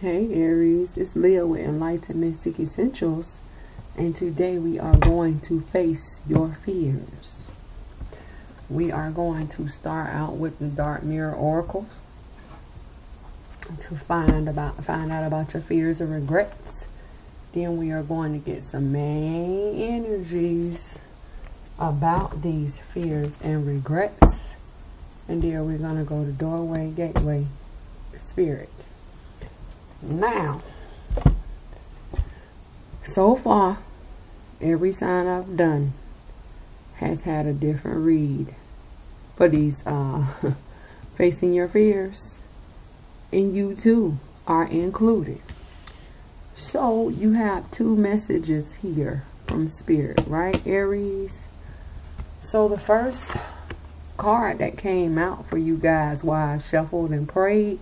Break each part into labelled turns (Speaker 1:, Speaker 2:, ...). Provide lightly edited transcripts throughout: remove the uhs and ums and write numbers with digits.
Speaker 1: Hey Aries, it's Leah with Enlightened Mystic Essentials, and today we are going to face your fears. We are going to start out with the Dark Mirror Oracles to find out about your fears and regrets. Then we are going to get some main energies about these fears and regrets, and then we're going to go to Doorway, Gateway, Spirit. Now, so far, every sign I've done has had a different read for these facing your fears, and you too are included. So you have two messages here from Spirit, right, Aries? So the first card that came out for you guys while I shuffled and prayed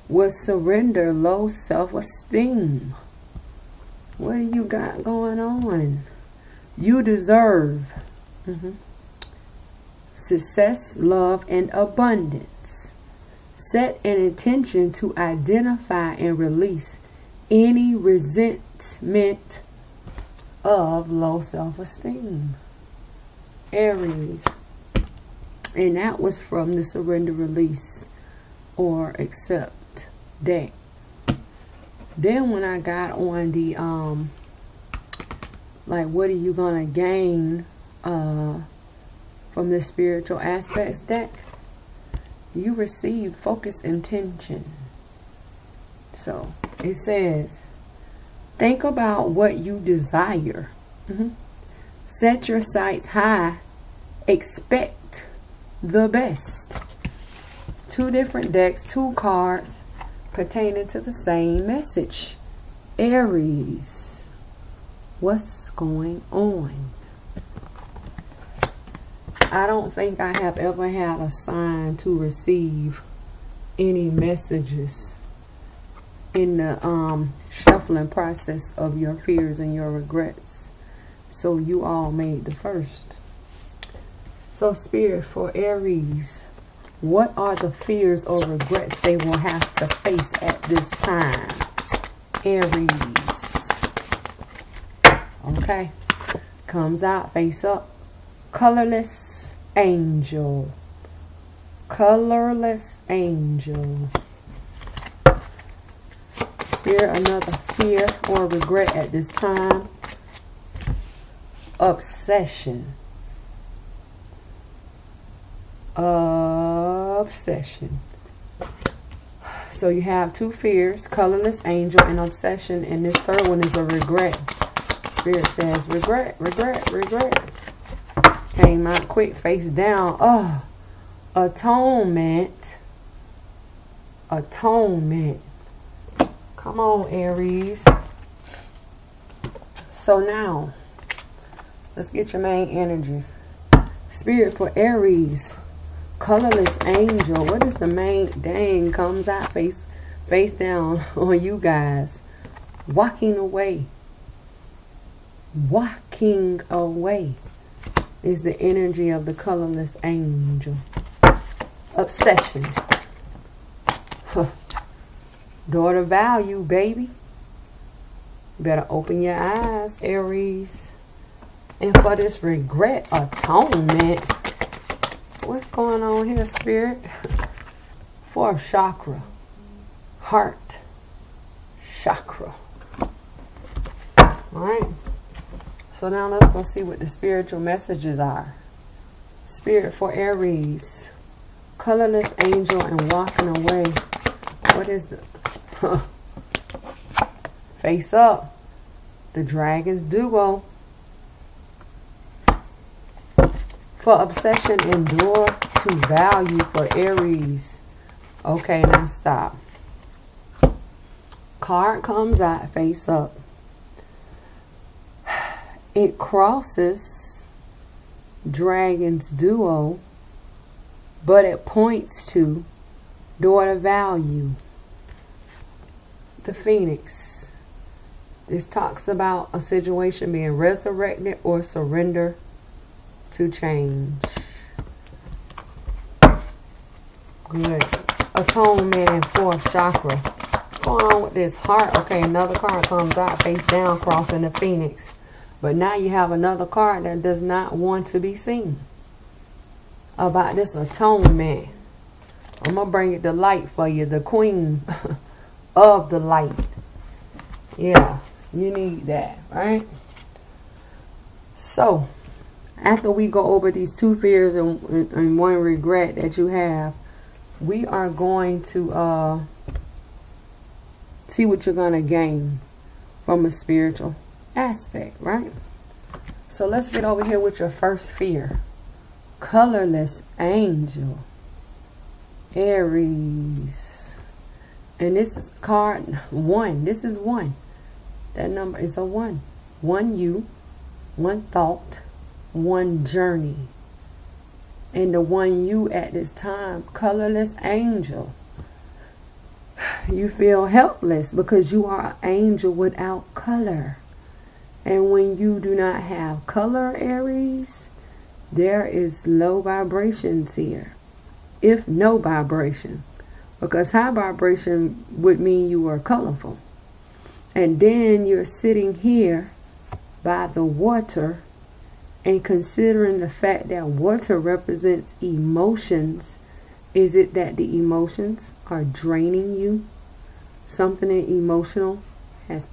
Speaker 1: was surrender, low self-esteem. What do you got going on? You deserve success, love, and abundance. Set an intention to identify and release any resentment of low self-esteem, Aries. And that was from the surrender, release, or accept deck. Then when I got on the like, what are you gonna gain from the spiritual aspects deck, you receive focus intention. So it says, think about what you desire. Set your sights high. Expect the best. Two different decks, two cards pertaining to the same message. Aries, what's going on? I don't think I have ever had a sign to receive any messages in the shuffling process of your fears and your regrets. So you all made the first. So Spirit, for Aries, what are the fears or regrets they will have to face at this time? Aries. Okay. Comes out, face up. Colorless angel. Colorless angel. Spirit, another fear or regret at this time. Obsession. Obsession. So you have two fears, colorless angel and obsession, and this third one is a regret. Spirit says regret, regret, regret. Came out quick, face down. Oh, atonement. Atonement. Come on, Aries. So now, let's get your main energies. Spirit, for Aries, colorless angel. What is the main? Dang, comes out face down on you guys. Walking away. Walking away is the energy of the colorless angel. Obsession. Daughter value, baby. You better open your eyes, Aries. And for this regret, atonement. What's going on here, Spirit? Fourth chakra. Heart chakra. Alright. So now let's go see what the spiritual messages are. Spirit, for Aries. Colorless angel and walking away. What is the... Face up. The Dragon's duo. For obsession, endure to value for Aries. Okay, now stop. Card comes out, face up. It crosses Dragon's duo, but it points to daughter value. The Phoenix. This talks about a situation being resurrected or surrender to change. Good. Atonement and fourth chakra. going on with this heart? Okay, another card comes out face down, crossing the Phoenix. But now you have another card that does not want to be seen. About this atonement. I'm going to bring it to light for you. The Queen of the Light. Yeah, you need that, right? So, after we go over these 2 fears and 1 regret that you have, we are going to see what you're going to gain from a spiritual aspect, right? So let's get over here with your first fear. Colorless angel. Aries. And this is card 1. This is 1. That number is a 1. 1 you, 1 thought, 1 journey. And the 1 you at this time, colorless angel. You feel helpless because you are an angel without color. And when you do not have color, Aries, there is low vibrations here. If no vibration. Because high vibration would mean you are colorful. And then you're sitting here by the water and considering the fact that water represents emotions. Is it that the emotions are draining you? Something emotional has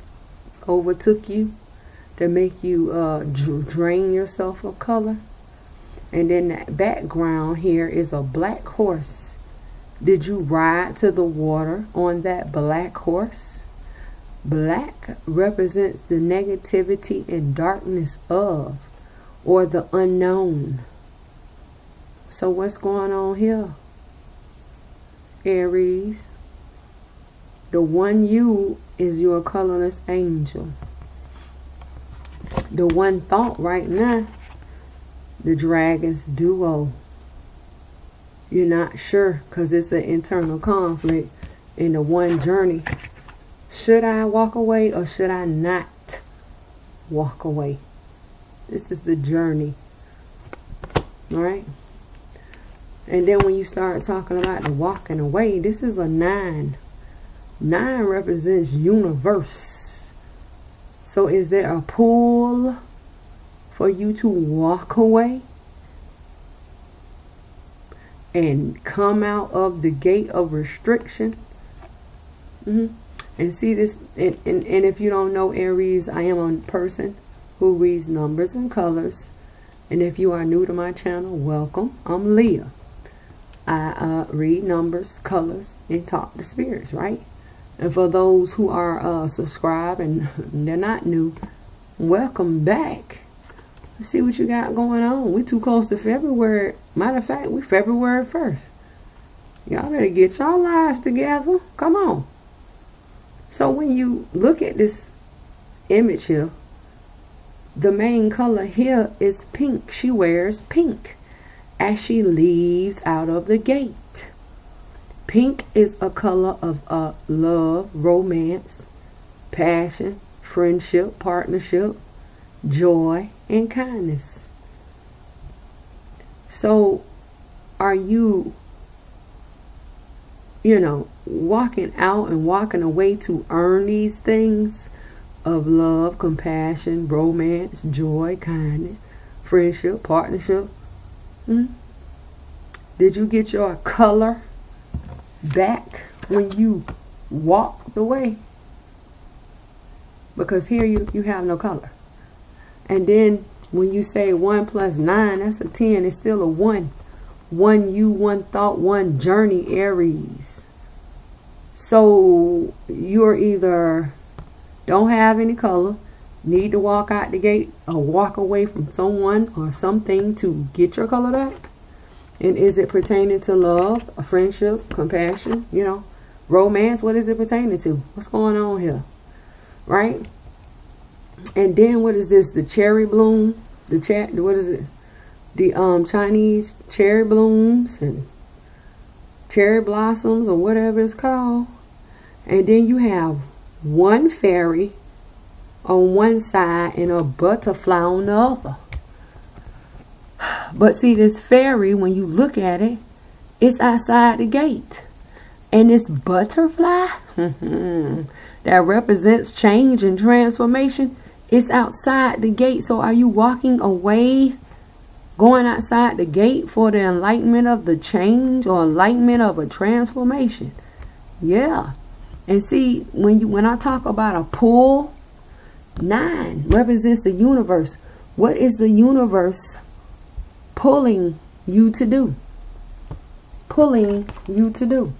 Speaker 1: overtook you to make you drain yourself of color. And then that background here is a black horse. Did you ride to the water on that black horse? Black represents the negativity and darkness of, or the unknown. So what's going on here, Aries? The 1 you is your colorless angel. The 1 thought right now, the Dragon's duo. You're not sure because it's an internal conflict in the 1 journey. Should I walk away or should I not walk away? This is the journey. All right. And then when you start talking about the walking away, this is a 9. 9 represents universe. So is there a pull for you to walk away and come out of the gate of restriction? And see this, and if you don't know, Aries, I am a person who reads numbers and colors. And if you are new to my channel, welcome. I'm Leah. I read numbers, colors, and talk to spirits, right? And for those who are subscribed and they're not new, welcome back. Let's see what you got going on. We're too close to February. Matter of fact, we're February 1st. Y'all better get y'all lives together. Come on. So when you look at this image here, the main color here is pink. She wears pink as she leaves out of the gate. Pink is a color of love, romance, passion, friendship, partnership, joy, and kindness. So are you, walking out and walking away to earn these things of love, compassion, romance, joy, kindness, friendship, partnership? Did you get your color back when you walked away? Because here you have no color. And then when you say 1 + 9, that's a 10. It's still a 1. 1 you, 1 thought, 1 journey, Aries. So you're either don't have any color, need to walk out the gate, or walk away from someone or something to get your color back. And is it pertaining to love, a friendship, compassion, romance? What is it pertaining to? What's going on here? Right? And then what is this? The cherry bloom? What is it? The Chinese cherry blooms and cherry blossoms or whatever it's called. And then you have 1 fairy on one side and a butterfly on the other. But see, this fairy, when you look at it, it's outside the gate. And this butterfly that represents change and transformation, it's outside the gate. So are you walking away, going outside the gate for the enlightenment of the change or enlightenment of a transformation? Yeah. And see, when I talk about a pull, 9 represents the universe. What is the universe pulling you to do? Pulling you to do.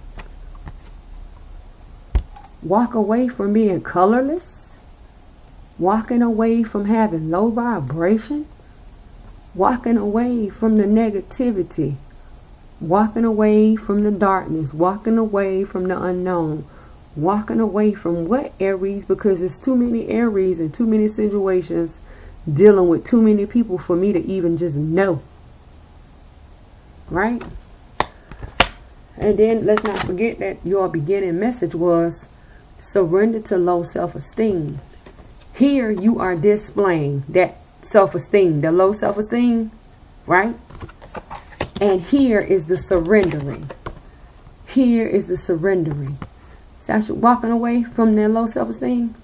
Speaker 1: Walk away from being colorless. Walking away from having low vibration. Walking away from the negativity. Walking away from the darkness. Walking away from the unknown. Walking away from what, Aries? Because it's too many Aries and too many situations dealing with too many people for me to even just know. Right? And then let's not forget that your beginning message was surrender to low self-esteem. Here you are displaying that self-esteem, the low self-esteem, right? And here is the surrendering. Here is the surrendering. So you're walking away from their low self-esteem,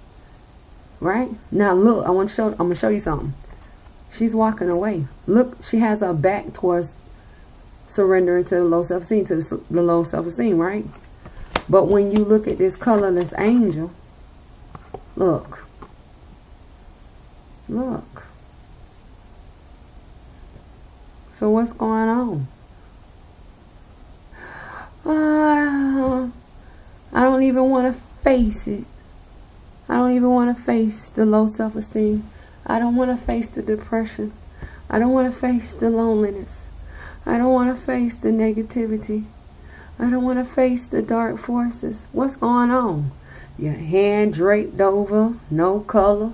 Speaker 1: right? Now look, I'm gonna show you something. She's walking away. Look, she has her back towards surrendering to the low self-esteem, to the low self-esteem, right? But when you look at this colorless angel, look. Look. So what's going on? I don't even want to face it. I don't even want to face the low self-esteem. I don't want to face the depression. I don't want to face the loneliness. I don't want to face the negativity. I don't want to face the dark forces. What's going on? Your hand draped over, no color,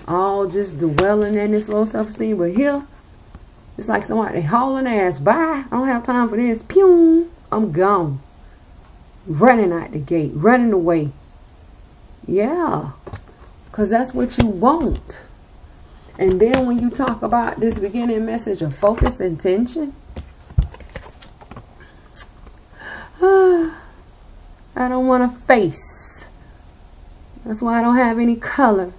Speaker 1: all just dwelling in this low self-esteem. But here, it's like somebody hauling ass. Bye. I don't have time for this. Pew. I'm gone. Running out the gate. Running away. Yeah. Because that's what you want. And then when you talk about this beginning message of focused intention, I don't want to face. That's why I don't have any color.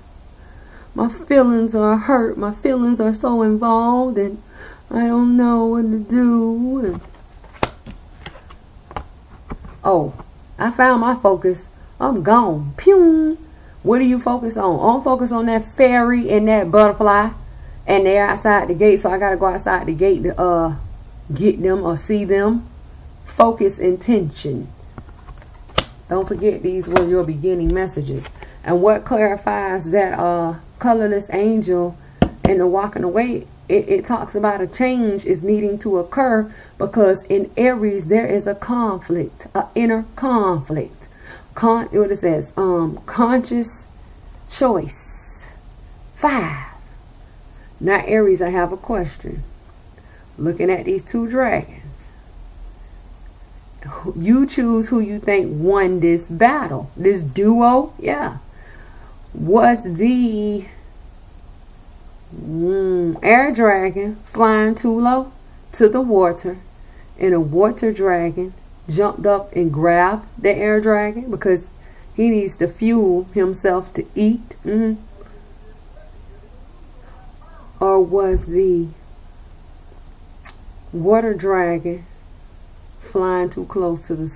Speaker 1: My feelings are hurt. My feelings are so involved, and I don't know what to do. Oh, I found my focus. I'm gone. Pew. What do you focus on? I'm focused on that fairy and that butterfly, and they're outside the gate. So I gotta go outside the gate to get them or see them. Focus intention. Don't forget, these were your beginning messages. And what clarifies that colorless angel and the walking away, it talks about a change is needing to occur, because in Aries there is a conflict, an inner conflict. What it says, conscious choice. 5. Now Aries, I have a question. Looking at these 2 dragons, you choose who you think won this battle, this duo. Yeah. Was the air dragon flying too low to the water, and a water dragon jumped up and grabbed the air dragon because he needs to fuel himself to eat? Or was the water dragon flying too close to the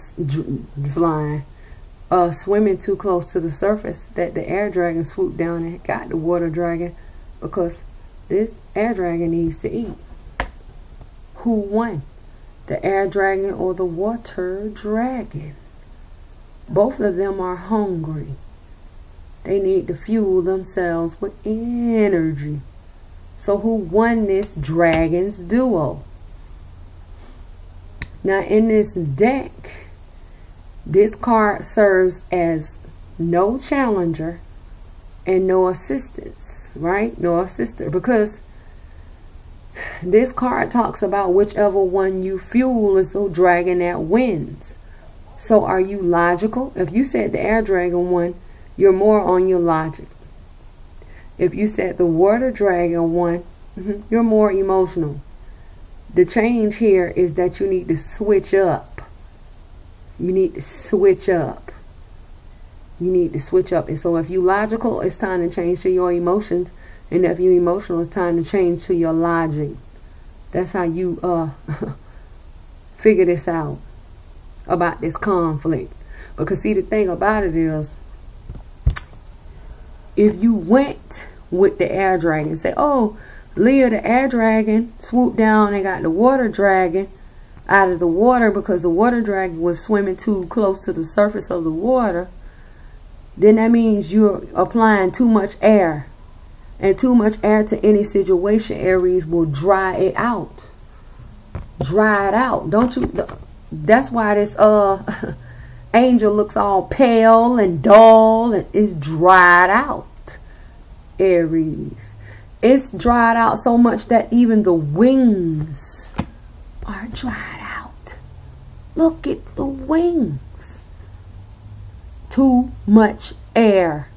Speaker 1: swimming too close to the surface, that the air dragon swooped down and got the water dragon, because this air dragon needs to eat? Who won, the air dragon or the water dragon? Both of them are hungry. They need to fuel themselves with energy. So who won this dragon's duo? Now in this deck, this card serves as no challenger and no assistance, right? No assister, because this card talks about whichever one you fuel is the dragon that wins. So are you logical? If you said the air dragon won, you're more on your logic. If you said the water dragon won, you're more emotional. The change here is that you need to switch up You need to switch up. You need to switch up. And so if you logical, it's time to change to your emotions. And if you emotional, it's time to change to your logic. That's how you figure this out about this conflict. Because see, the thing about it is, if you went with the air dragon, say, oh, Leah, the air dragon, swooped down and got the water dragon out of the water because the water dragon was swimming too close to the surface of the water, then that means you're applying too much air. And too much air to any situation, Aries, will dry it out. Dry it out. Don't you? That's why this angel looks all pale and dull and it's dried out, Aries. It's dried out so much that even the wings are dried out. Look at the wings. Too much air.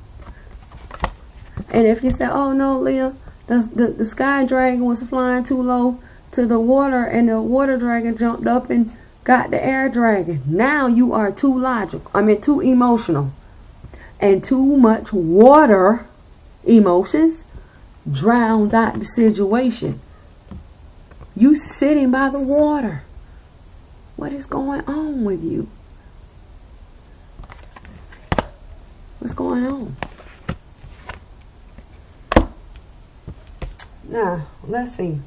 Speaker 1: And if you say, oh no, Leah, the sky dragon was flying too low to the water and the water dragon jumped up and got the air dragon. Now you are too logical. I mean, too emotional. And too much water emotions drowns out the situation. You sitting by the water. What is going on with you? What's going on? Now, let's see.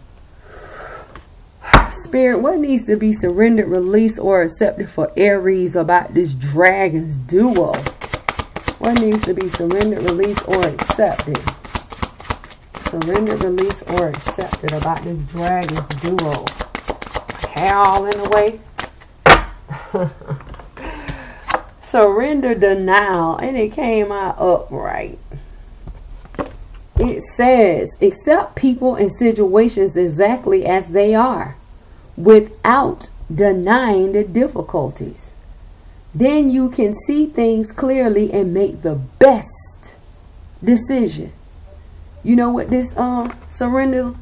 Speaker 1: Spirit, what needs to be surrendered, released, or accepted for Aries about this Dragons duo? What needs to be surrendered, released, or accepted? Surrendered, released, or accepted about this Dragons duo? Hair all in the way. Surrender, denial, and it came out upright. It says, accept people and situations exactly as they are, without denying the difficulties. Then you can see things clearly and make the best decision. You know what this surrender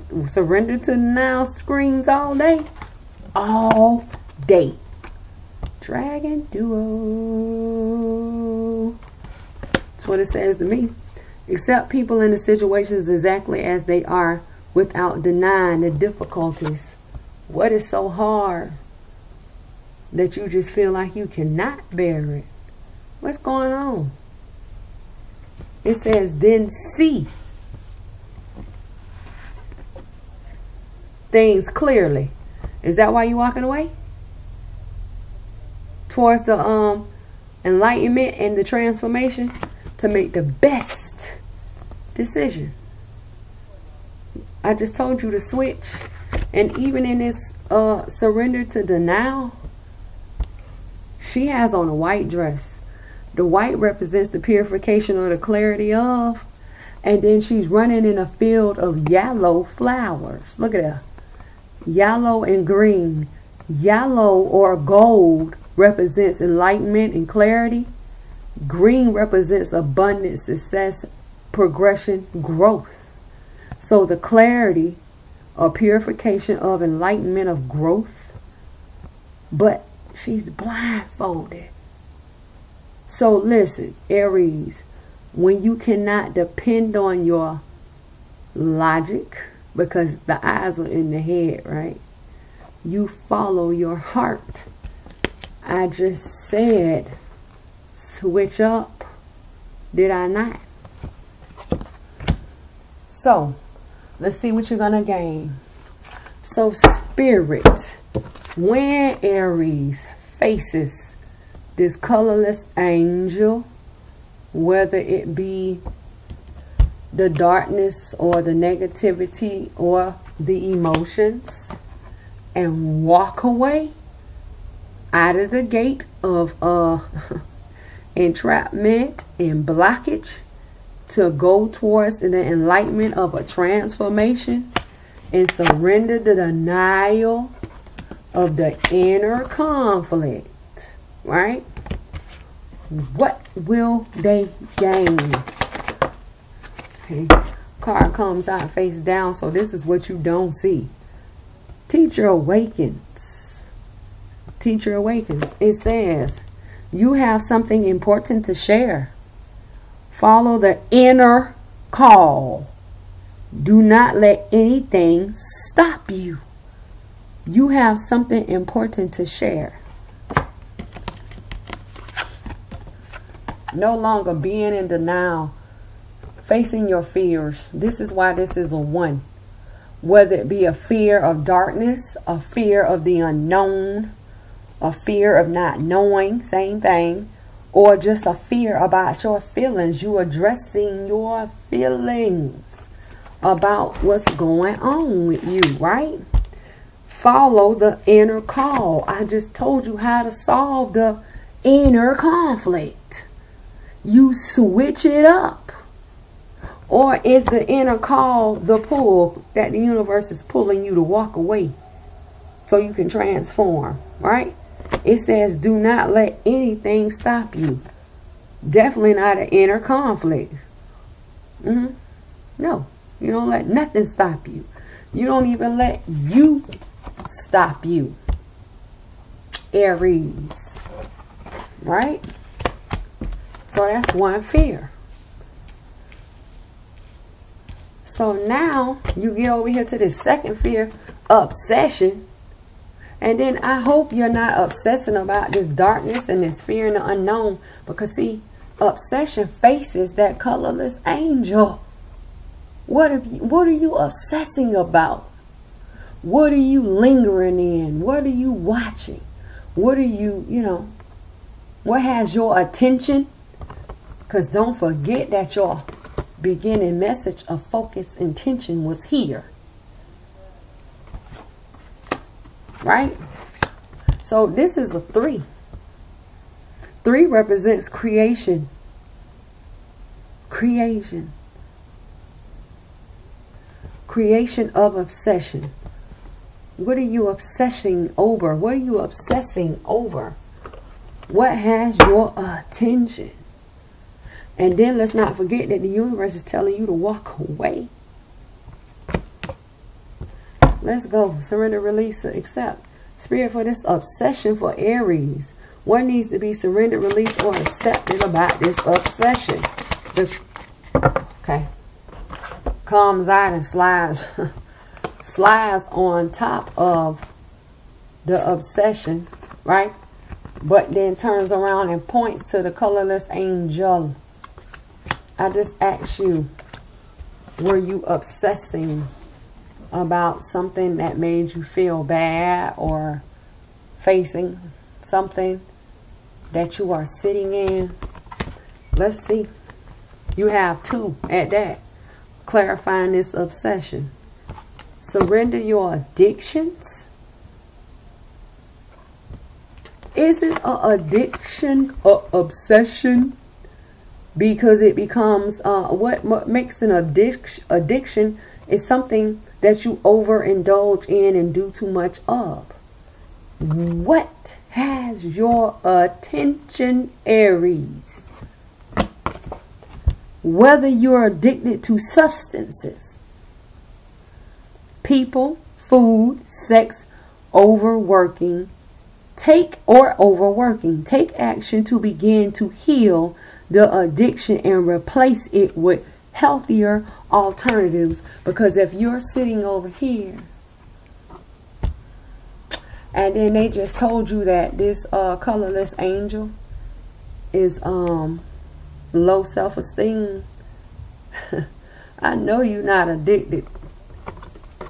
Speaker 1: to now screams all day? All day. Dragon duo. That's what it says to me. Accept people in the situations exactly as they are without denying the difficulties. What is so hard that you just feel like you cannot bear it? What's going on? It says, then see things clearly. Is that why you're walking away? Towards the enlightenment and the transformation to make the best decision. I just told you to switch. And even in this surrender to denial, she has on a white dress. The white represents the purification or the clarity of. And then she's running in a field of yellow flowers. Look at that. Yellow and green. Yellow or gold represents enlightenment and clarity. Green represents abundance, success, progression, growth. So the clarity or purification of enlightenment of growth. But she's blindfolded. So listen, Aries, when you cannot depend on your logic, because the eyes are in the head, right? You follow your heart. I just said, switch up. Did I not? So, let's see what you're going to gain. So, Spirit, when Aries faces this colorless angel, whether it be the darkness or the negativity or the emotions, and walk away out of the gate of entrapment and blockage to go towards the enlightenment of a transformation and surrender the denial of the inner conflict, right? What will they gain? Okay, card comes out face down, so this is what you don't see. Teacher awakens. Teacher awakens. It says, you have something important to share. Follow the inner call. Do not let anything stop you. You have something important to share. No longer being in denial. Facing your fears. This is why this is a 1. Whether it be a fear of darkness, a fear of the unknown, a fear of not knowing, same thing, or just a fear about your feelings. You addressing your feelings about what's going on with you, right? Follow the inner call. I just told you how to solve the inner conflict. You switch it up. Or is the inner call the pull that the universe is pulling you to walk away so you can transform, right? It says, do not let anything stop you. Definitely not an inner conflict. No, you don't let nothing stop you. You don't even let you stop you. Aries, right? So that's 1 fear. So now you get over here to this 2nd fear, obsession. And then I hope you're not obsessing about this darkness and this fear and the unknown. Because see, obsession faces that colorless angel. What are you obsessing about? What are you lingering in? What are you watching? What are you, what has your attention? Because don't forget that your beginning message of focus intention was here. Right? So this is a 3. 3 represents creation. Creation. Creation of obsession. What are you obsessing over? What are you obsessing over? What has your attention? And then let's not forget that the universe is telling you to walk away. Let's go. Surrender, release, or accept. Spirit, for this obsession for Aries, what needs to be surrendered, released, or accepted about this obsession? Okay. Comes out and slides on top of the obsession, right? But then turns around and points to the colorless angel. I just asked you, were you obsessing about something that made you feel bad, or facing something that you are sitting in? Let's see. You have 2 at that. Clarifying this obsession. Surrender your addictions. Is it an addiction or obsession? Because it becomes, what makes an addiction is something that you overindulge in and do too much of. What has your attention, Aries? Whether you're addicted to substances, people, food, sex, overworking, take action to begin to heal the addiction and replace it with healthier alternatives. Because if you're sitting over here and then they just told you that this colorless angel is low self-esteem, I know you're not addicted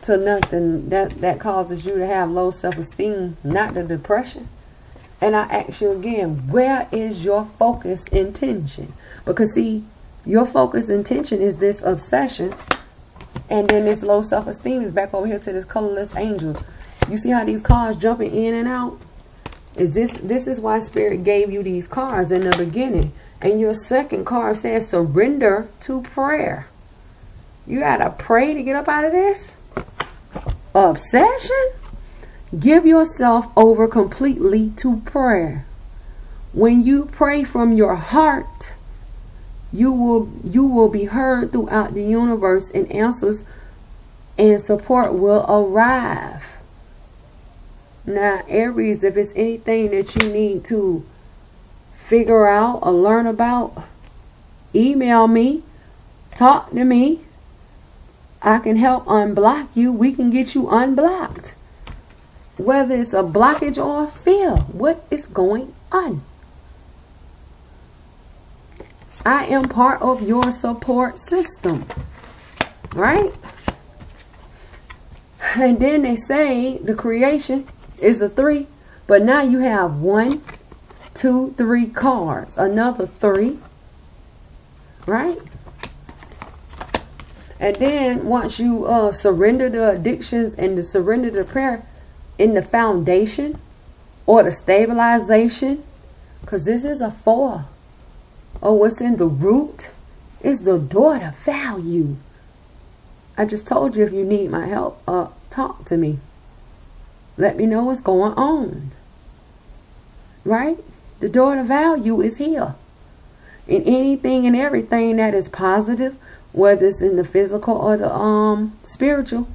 Speaker 1: to nothing that causes you to have low self-esteem, not the depression. And I ask you again, where is your focus intention? Because see, your focus intention is this obsession, and then this low self-esteem is back over here to this colorless angel. You see how these cards jumping in and out? This is why Spirit gave you these cards in the beginning. And your second card says surrender to prayer. You gotta pray to get up out of this obsession. Give yourself over completely to prayer. When you pray from your heart, you will be heard throughout the universe, and answers and support will arrive. Now, Aries, if it's anything that you need to figure out or learn about, email me, talk to me. I can help unblock you. We can get you unblocked. Whether it's a blockage or a fear, what is going on? I am part of your support system, right? And then they say the creation is a 3, but now you have 1, 2, 3 cards, another 3, right? And then once you surrender the addictions and the surrender the prayer in the foundation or the stabilization, because this is a 4. Or what's in the root is the door to value. I just told you, if you need my help, talk to me. Let me know what's going on. Right? The door to value is here. In anything and everything that is positive, whether it's in the physical or the spiritual,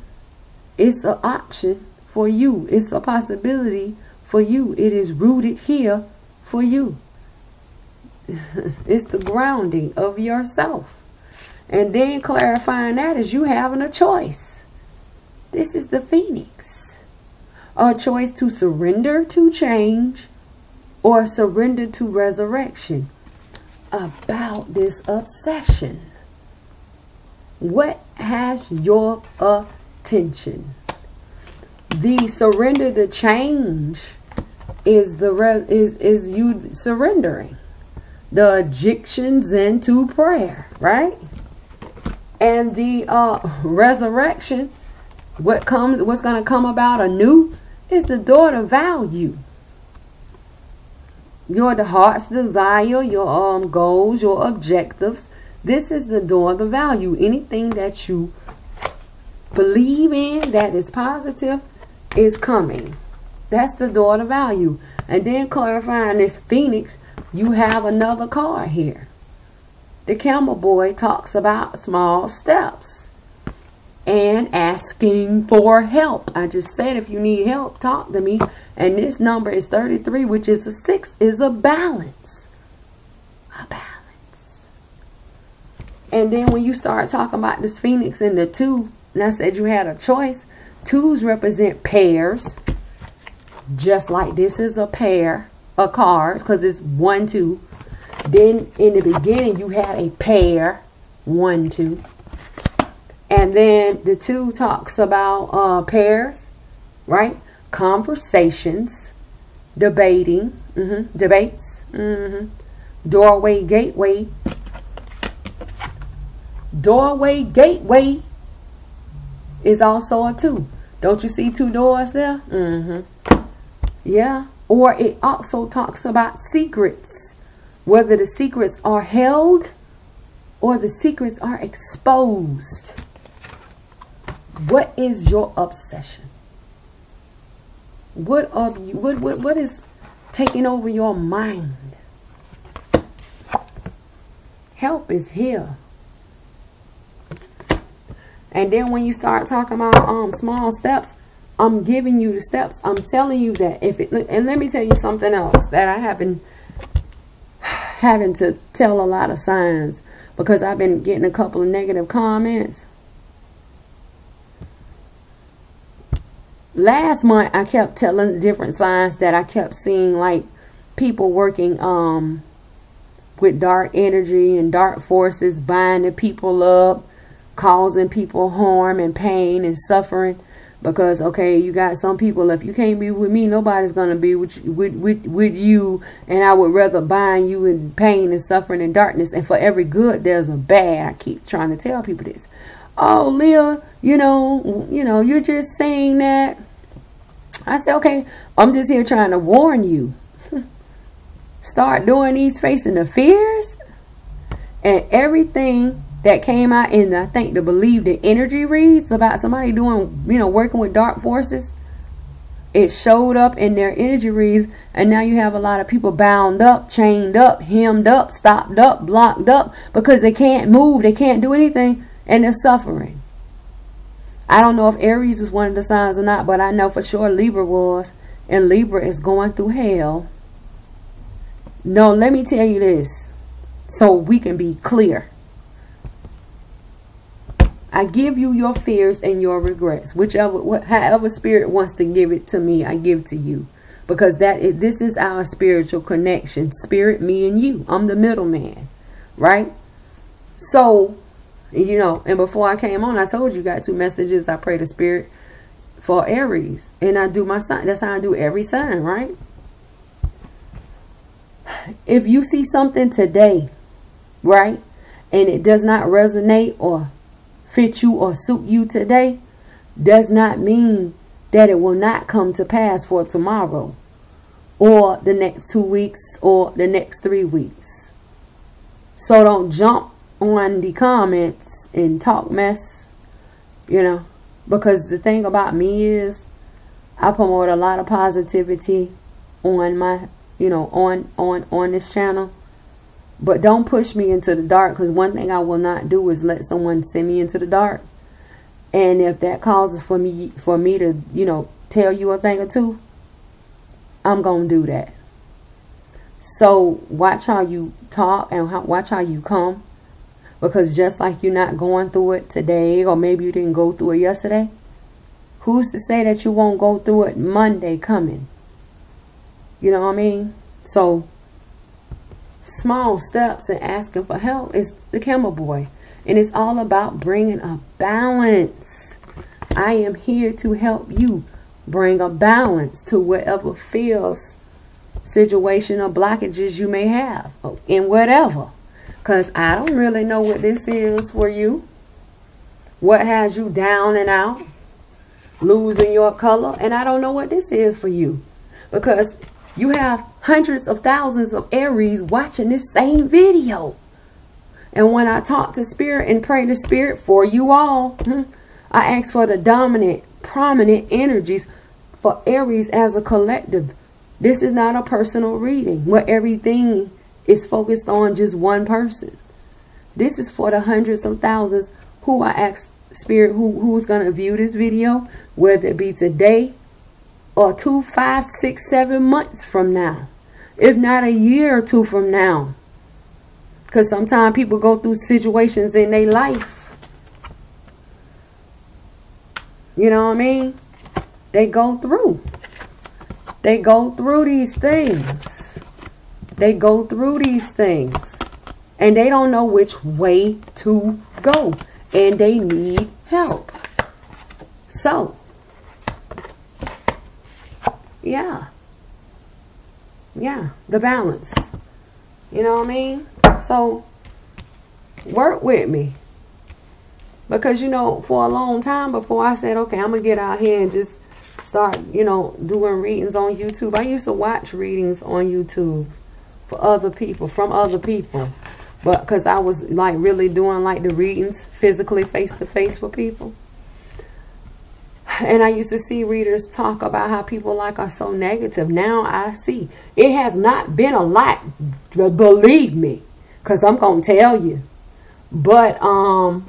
Speaker 1: it's an option for you. It's a possibility for you. It is rooted here for you. It's the grounding of yourself. And then clarifying that is you having a choice. This is the Phoenix. A choice to surrender to change or surrender to resurrection. About this obsession. What has your attention? The surrender to change is is you surrendering the addictions into prayer, right? And the resurrection, what's going to come about anew is the door to value. The heart's desire, your goals, your objectives. This is the door to value. Anything that you believe in that is positive is coming. That's the door to value. And then clarifying this Phoenix, you have another card here. The Camel Boy talks about small steps and asking for help. I just said, if you need help, talk to me. And this number is 33, which is a 6, is a balance. A balance. And then when you start talking about this Phoenix and the 2, and I said you had a choice, 2s represent pairs. Just like this is a pair of cards, because it's 1, 2. Then in the beginning you had a pair, 1, 2. And then the 2 talks about pairs, right? Conversations, debating, debates, doorway, gateway. Doorway, gateway is also a 2. Don't you see 2 doors there? Yeah. Or it also talks about secrets. Whether the secrets are held or the secrets are exposed. What is your obsession? What is taking over your mind? Help is here. And then when you start talking about small steps, I'm giving you the steps. I'm telling you that and let me tell you something else that I have been having to tell a lot of signs, because I've been getting a couple of negative comments. Last month, I kept telling different signs that I kept seeing, like people working with dark energy and dark forces, binding people up, causing people harm and pain and suffering. Because, okay, you got some people, if you can't be with me, nobody's going to be with you. And I would rather bind you in pain and suffering and darkness. And for every good, there's a bad. I keep trying to tell people this. Oh, Leah, you know, you're just saying that. I said, okay, I'm just here trying to warn you. Start doing these, facing the fears. And everything that came out in, I think, the Believe the Energy reads about somebody doing, working with dark forces. It showed up in their energy reads, and now you have a lot of people bound up, chained up, hemmed up, stopped up, blocked up, because they can't move, they can't do anything, and they're suffering. I don't know if Aries was one of the signs or not, but I know for sure Libra was. and Libra is going through hell. No, let me tell you this so we can be clear. I give you your fears and your regrets. However spirit wants to give it to me, I give to you. Because this is our spiritual connection. Spirit, me and you. I'm the middleman. Right? So, you know, and before I came on, I told you got 2 messages. I pray to Spirit for Aries. And I do my sign. That's how I do every sign, right? If you see something today, right, and it does not resonate or fit you or suit you today, does not mean that it will not come to pass for tomorrow or the next 2 weeks or the next 3 weeks. So don't jump on the comments and talk mess, you know, because the thing about me is I promote a lot of positivity on my, you know, on this channel. But don't push me into the dark, because one thing I will not do is let someone send me into the dark. And if that causes for me to, you know, tell you a thing or two, I'm going to do that. So watch how you talk and watch how you come. Because just like you're not going through it today, or maybe you didn't go through it yesterday, who's to say that you won't go through it Monday coming? You know what I mean? So small steps and asking for help is the camel boy. And it's all about bringing a balance. I am here to help you bring a balance to whatever feels, situation or blockages you may have in whatever. Because I don't really know what this is for you. What has you down and out, losing your color. And I don't know what this is for you. Because you have hundreds of thousands of Aries watching this same video. And when I talk to Spirit and pray to Spirit for you all, I ask for the dominant, prominent energies for Aries as a collective. This is not a personal reading where everything is focused on just one person. This is for the hundreds of thousands who I ask Spirit who's going to view this video, whether it be today or 2, 5, 6, 7 months from now, if not a year or 2 from now. Because sometimes people go through situations in their life. You know what I mean? They go through. They go through these things. They go through these things. And they don't know which way to go. And they need help. So, yeah, the balance. You know what I mean? So, work with me. Because, you know, for a long time before I said, okay, I'm going to get out here and just start, you know, doing readings on YouTube. I used to watch readings on YouTube for other people, from other people. But because I was like really doing like the readings physically face to face for people. And I used to see readers talk about how people like are so negative. Now I see it has not been a lot, believe me, because I'm going to tell you. But and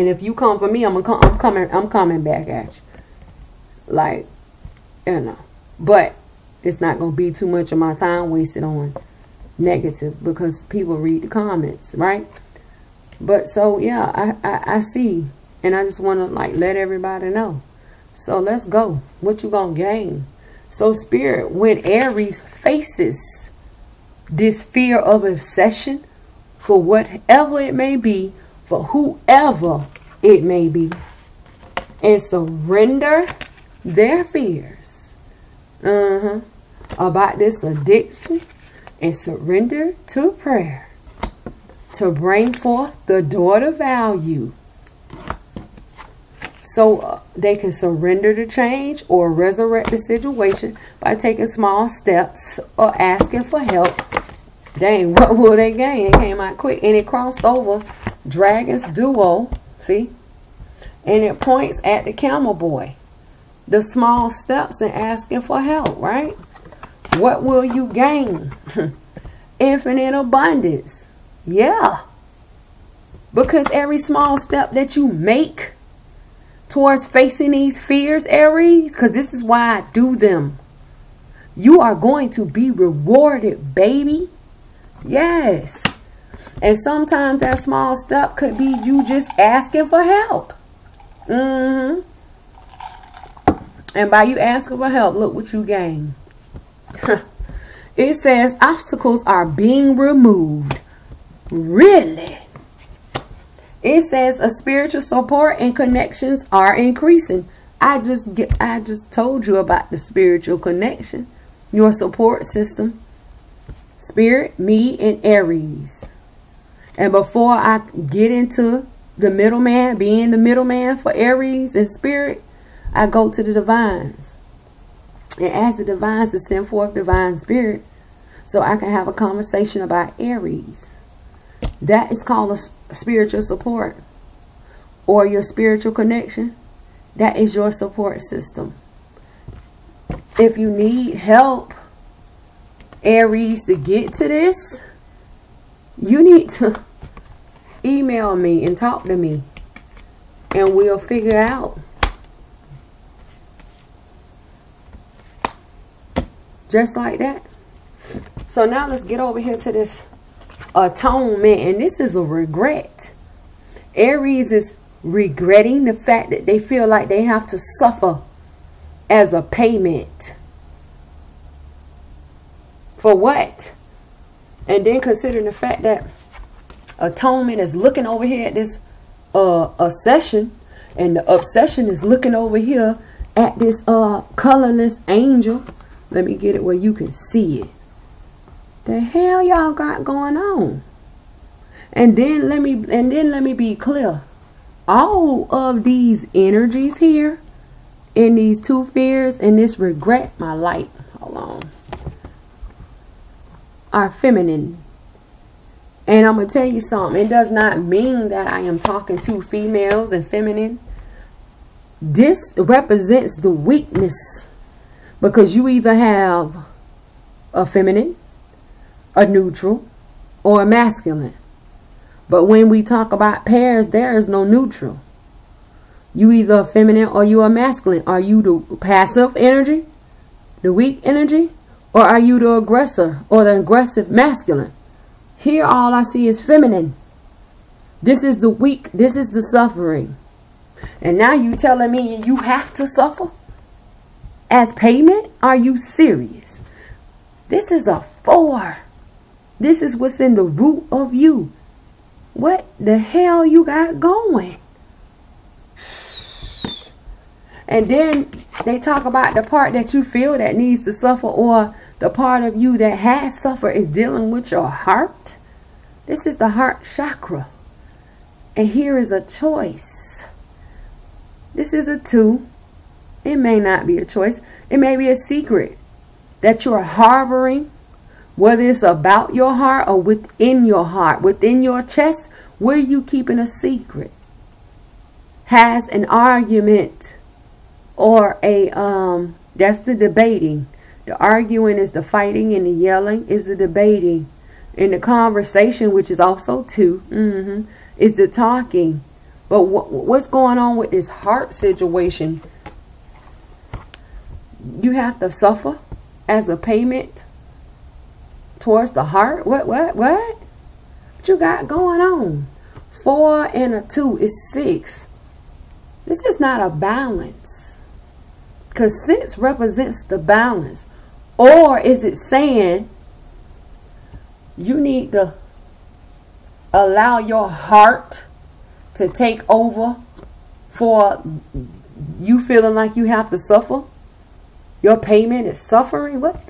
Speaker 1: if you come for me, I'm coming back at you. Like, you know. But it's not going to be too much of my time wasted on negative, because people read the comments, right? But so yeah, I see. And I just want to like let everybody know. So let's go. What you gonna gain? So Spirit, when Aries faces this fear of obsession for whatever it may be, for whoever it may be, and surrender their fears about this addiction, and surrender to prayer to bring forth the daughter value. So they can surrender to change or resurrect the situation by taking small steps or asking for help. Dang, what will they gain? It came out quick and it crossed over Dragon's Duo. See? And it points at the camel boy. The small steps and asking for help, right? What will you gain? Infinite abundance. Yeah. Because every small step that you make towards facing these fears, Aries, because this is why I do them. You are going to be rewarded, baby. Yes. And sometimes that small step could be you just asking for help. And by you asking for help, look what you gain. It says obstacles are being removed. Really? It says a spiritual support and connections are increasing. I just told you about the spiritual connection. Your support system. Spirit, me, and Aries. And before I get into the middleman, being the middleman for Aries and Spirit, I go to the divines and ask the divines to send forth divine spirit so I can have a conversation about Aries. That is called a spiritual support or your spiritual connection. That is your support system. If you need help, Aries, to get to this, you need to email me and talk to me, and we'll figure it out. Just like that. So now let's get over here to this atonement, and this is a regret. Aries is regretting the fact that they feel like they have to suffer as a payment. For what? And then considering the fact that atonement is looking over here at this obsession, and the obsession is looking over here at this colorless angel. Let me get it where you can see it. The hell y'all got going on? And then let me be clear. All of these energies here in these two fears and this regret, my light, hold on, are feminine. And I'm going to tell you something. It does not mean that I am talking to females and feminine. This represents the weakness. Because you either have a feminine, a neutral, or a masculine. But when we talk about pairs, there is no neutral. You either a feminine or you are masculine. Are you the passive energy, the weak energy, or are you the aggressor or the aggressive masculine? Here all I see is feminine. This is the weak, this is the suffering. And now you telling me you have to suffer as payment? Are you serious? This is a 4. This is what's in the root of you. What the hell you got going? And then they talk about the part that you feel that needs to suffer, or the part of you that has suffered is dealing with your heart. This is the heart chakra. And here is a choice. This is a 2. It may not be a choice. It may be a secret that you're harboring, whether it's about your heart or within your heart, within your chest. Where are you keeping a secret? Has an argument or a, that's the debating. The arguing is the fighting, and the yelling is the debating. And the conversation, which is also 2, is the talking. But what's going on with this heart situation? You have to suffer as a payment towards the heart. What you got going on? 4 and a 2 is 6. This is not a balance, because 6 represents the balance. Or is it saying you need to allow your heart to take over for you feeling like you have to suffer? Your payment is suffering? What?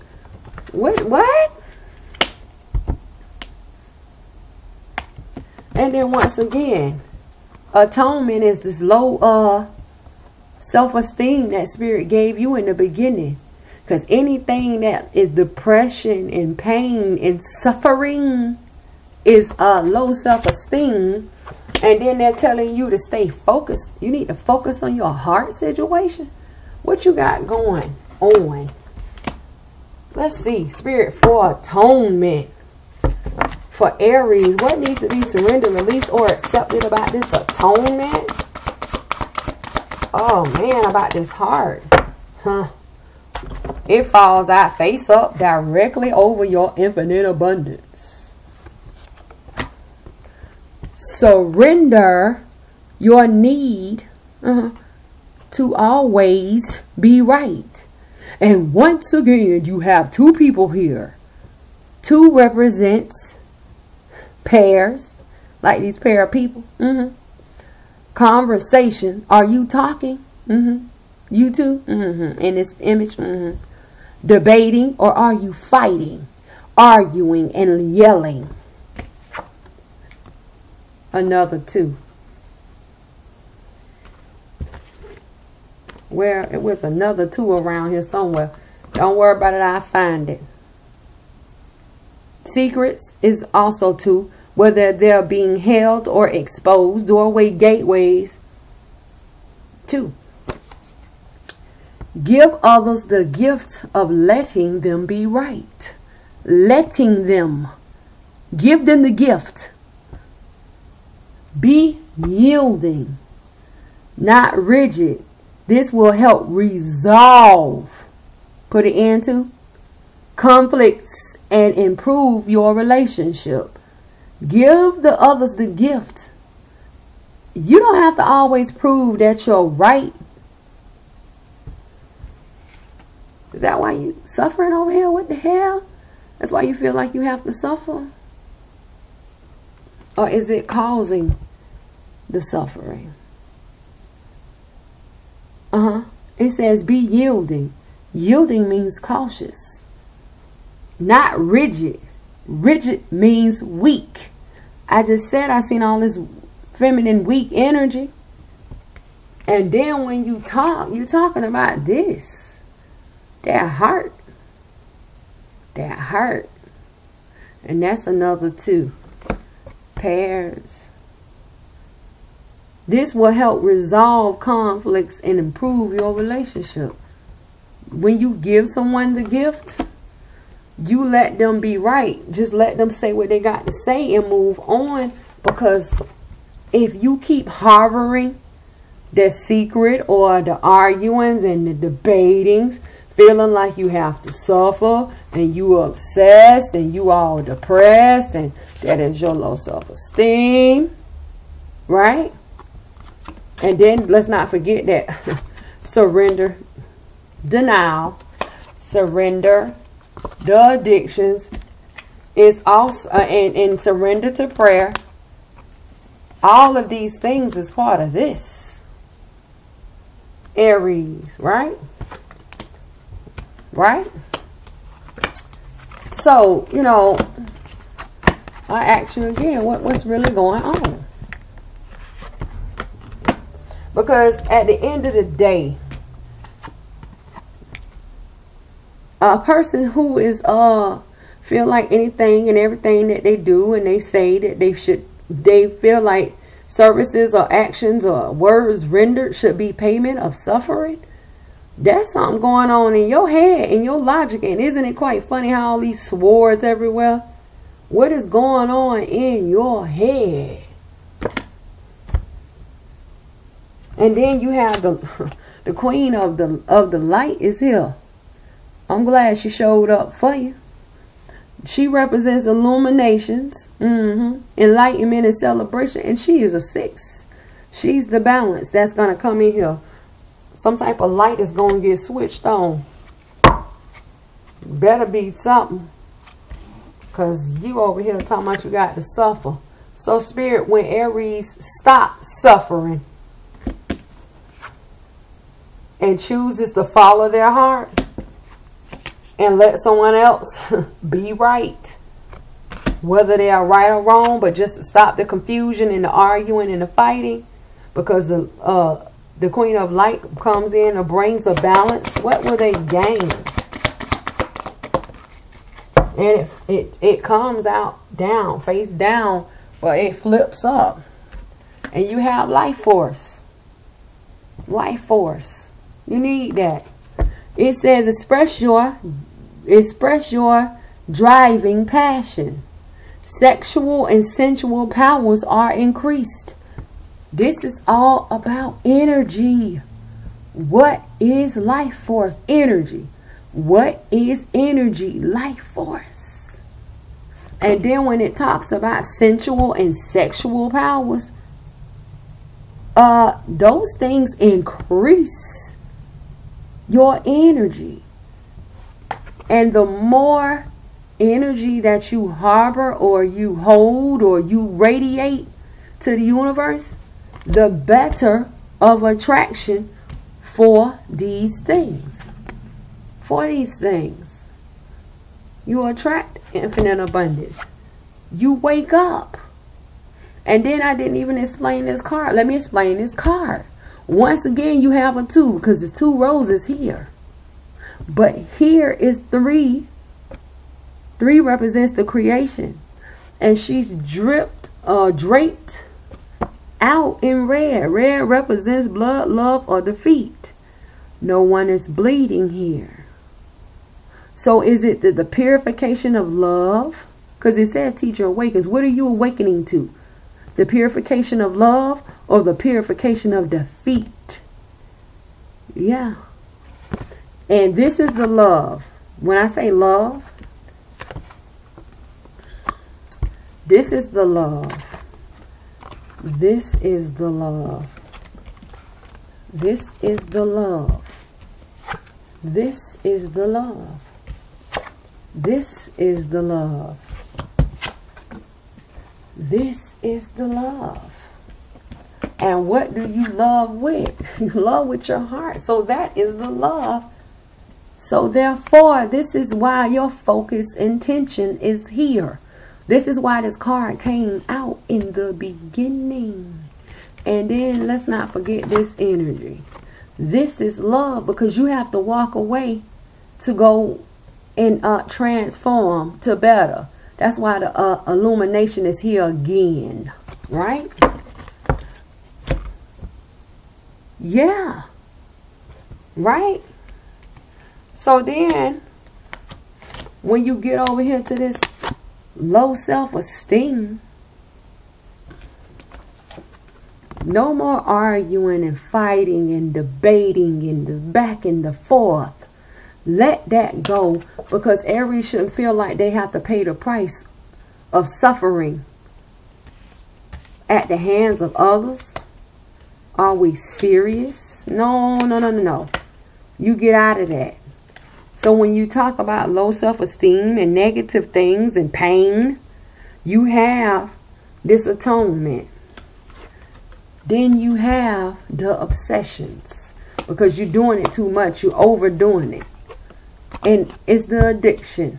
Speaker 1: And then once again, atonement is this low self-esteem that Spirit gave you in the beginning. Because anything that is depression and pain and suffering is low self-esteem. And then they're telling you to stay focused. You need to focus on your heart situation. What you got going on? Let's see. Spirit for atonement. For Aries, what needs to be surrendered, released, or accepted about this atonement? Oh man, about this heart. It falls out face up directly over your infinite abundance. Surrender your need to always be right. And once again, you have two people here. Two represents pairs, like these pair of people. Conversation. Are you talking? You two? In this image? Debating, or are you fighting, arguing, and yelling? Another two. Where it was another two around here somewhere. Don't worry about it, I'll find it. Secrets is also two, whether they're being held or exposed. Doorway, gateways. Two. Give others the gift of letting them be right. Letting them. Give them the gift. Be yielding, not rigid. This will help resolve, put it into, conflicts and improve your relationship. Give the others the gift. You don't have to always prove that you're right. Is that why you suffering over here? What the hell? That's why you feel like you have to suffer? Or is it causing the suffering? It says be yielding. Yielding means cautious, not rigid. Rigid means weak. I just said I seen all this feminine weak energy. And then when you talk, you're talking about this. That hurt. That hurt. And that's another two. Pairs. This will help resolve conflicts and improve your relationship. When you give someone the gift, you let them be right. Just let them say what they got to say and move on. Because if you keep harboring the secret or the arguings and the debatings, feeling like you have to suffer and you obsessed and you all depressed and that is your low self-esteem, right? And then let's not forget that surrender, denial, surrender, the addictions is also, and surrender to prayer. All of these things is part of this. Aries, right? Right? So, you know, I ask you again, what's really going on? Because at the end of the day, a person who is feel like anything and everything that they do and they say that they feel like services or actions or words rendered should be payment of suffering. That's something going on in your head, in your logic. And isn't it quite funny how all these swords everywhere? What is going on in your head? And then you have the queen of the light is here. I'm glad she showed up for you. She represents illuminations, enlightenment and celebration. And she is a 6. She's the balance that's going to come in here. Some type of light is going to get switched on. Better be something. Because you over here talking about you got to suffer. So Spirit, when Aries stop suffering and chooses to follow their heart and let someone else be right, whether they are right or wrong, but just to stop the confusion and the arguing and the fighting, because the Queen of Light comes in and brings a balance, what will they gain? And it comes out down, face down, but it flips up. And you have life force. Life force. You need that. It says express your driving passion. Sexual and sensual powers are increased. This is all about energy. What is life force? Energy. What is energy? Life force. And then when it talks about sensual and sexual powers, those things increase your energy. And the more energy that you harbor or you hold or you radiate to the universe, the better of attraction for these things. For these things. You attract infinite abundance. You wake up. And then I didn't even explain this card. Let me explain this card. Once again, you have a 2 because the 2 roses here. But here is 3. 3 represents the creation. And she's draped out in red. Red represents blood, love, or defeat. No one is bleeding here. So is it the purification of love? Because it says teacher awakens. What are you awakening to? The purification of love or the purification of defeat? Yeah. And this is the love. When I say love, this is the love. This is the love. This is the love. This is the love. This is the love. This is the love. And what do you love with? You love with your heart. So that is the love. So therefore, this is why your focus intention is here. This is why this card came out in the beginning. And then let's not forget this energy. This is love, because you have to walk away to go and transform to better. That's why the illumination is here again. Right? Yeah. Right? So then, when you get over here to this low self-esteem, no more arguing and fighting and debating and the back and the forth. Let that go, because Aries shouldn't feel like they have to pay the price of suffering at the hands of others. Are we serious? No, no, no, no, no. You get out of that. So when you talk about low self-esteem and negative things and pain, you have this atonement. Then you have the obsessions, because you're doing it too much. You're overdoing it. And it's the addiction.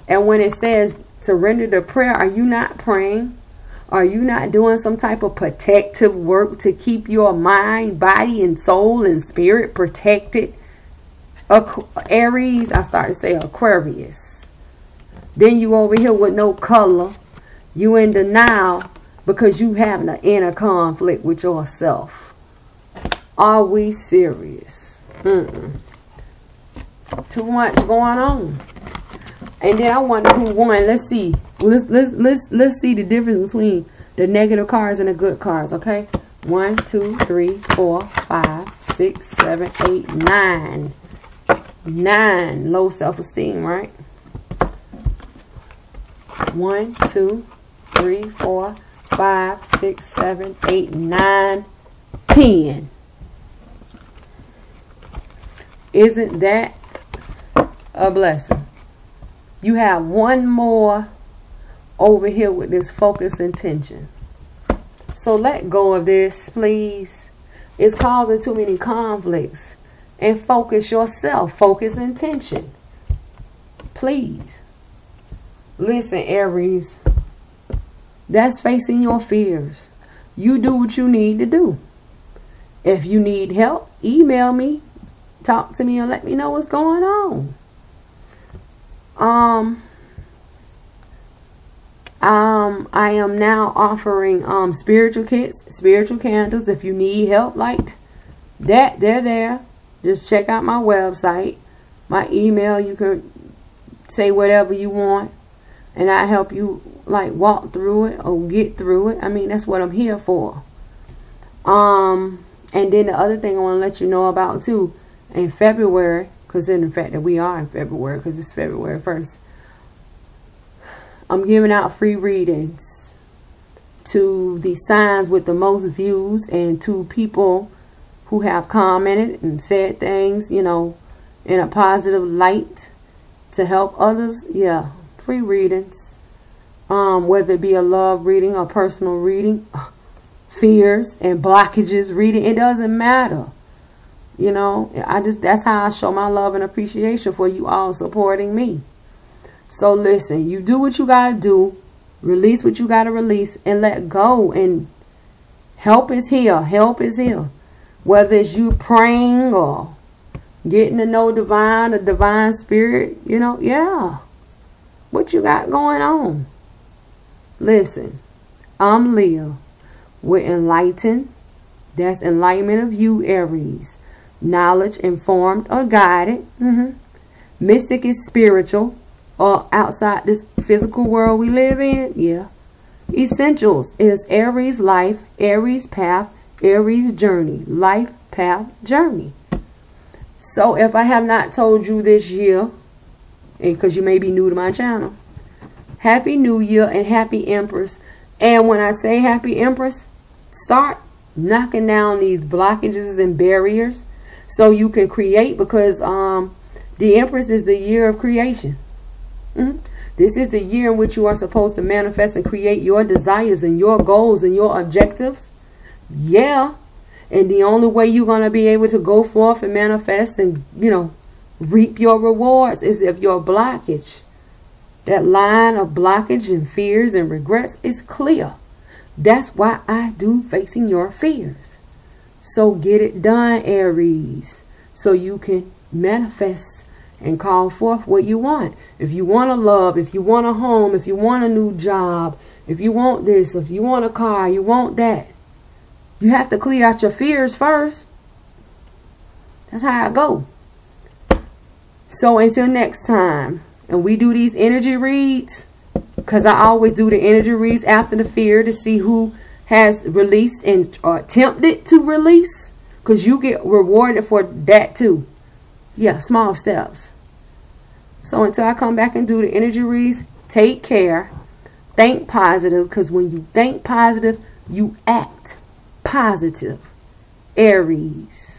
Speaker 1: And when it says surrender to prayer, are you not praying? Are you not doing some type of protective work to keep your mind, body, and soul and spirit protected? Aries, I started to say Aquarius. Then you over here with no color. You in denial because you having an inner conflict with yourself. Are we serious? Too much going on. And then I wonder who won. Let's see. Let's see the difference between the negative cards and the good cards. Okay. 1, 2, 3, 4, 5, 6, 7, 8, 9. 9 low self-esteem, right? 1, 2, 3, 4, 5, 6, 7, 8, 9, 10. Isn't that a blessing? You have one more over here with this focus intention. So let go of this, please. It's causing too many conflicts. And focus yourself. Focus intention. Please. Listen, Aries. That's facing your fears. You do what you need to do. If you need help, email me. Talk to me and let me know what's going on. I am now offering spiritual kits, spiritual candles. If you need help like that, they're there. Just check out my website, my email. You can say whatever you want, and I help you like walk through it or get through it. I mean, that's what I'm here for. And then the other thing I want to let you know about too, in February, considering the fact that we are in February, because it's February 1st. I'm giving out free readings to the signs with the most views and to people who have commented and said things, you know, in a positive light to help others. Yeah, free readings. Whether it be a love reading or personal reading, fears and blockages reading, it doesn't matter. You know, that's how I show my love and appreciation for you all supporting me. So listen, you do what you gotta do, release what you gotta release, and let go. And help is here. Help is here. Whether it's you praying or getting to know divine or divine spirit, you know, yeah. What you got going on? Listen, I'm Leah with Enlightened. That's enlightenment of you, Aries. Knowledge, informed, or guided. Mystic is spiritual or outside this physical world we live in. Yeah. Essentials is Aries life, Aries path, Aries journey. Life, path, journey. So if I have not told you this year, and because you may be new to my channel, Happy New Year and Happy Empress. And when I say Happy Empress, start knocking down these blockages and barriers so you can create, because the Empress is the year of creation. This is the year in which you are supposed to manifest and create your desires and your goals and your objectives. Yeah. And the only way you're going to be able to go forth and manifest and, you know, reap your rewards is if your blockage, that line of blockage and fears and regrets, is clear. That's why I do facing your fears. So get it done, Aries, so you can manifest and call forth what you want. If you want a love, if you want a home, if you want a new job, if you want this, if you want a car, you want that, you have to clear out your fears first. That's how I go. So until next time, and we do these energy reads, because I always do the energy reads after the fear to see who has released and attempted to release, because you get rewarded for that too. Yeah, small steps. So until I come back and do the energy reads, take care. Think positive, because when you think positive, you act positive. Aries.